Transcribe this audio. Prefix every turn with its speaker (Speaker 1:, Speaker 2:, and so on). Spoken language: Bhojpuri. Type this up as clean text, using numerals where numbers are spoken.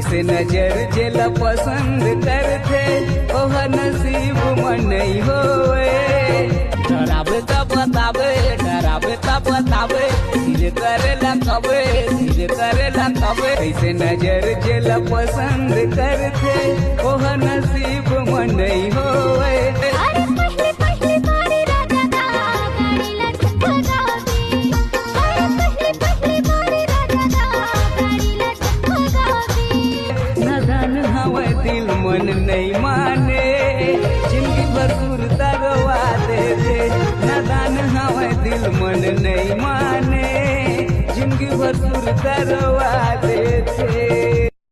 Speaker 1: कैसे नजर जेला पसंद करथे ओह नसीब मन नहीं होए। डरावे त बतावे डरावे त बतावे दिल करेला कबे दिल करेला कबे। कैसे नजर जेला पसंद करथे ओह नसीब मन नहीं होए। दिल मन नहीं माने जिंदगी भर सुरता गवा देते। नादान हवा दिल मन नहीं माने जिंदगी भर सुरता गवा दे।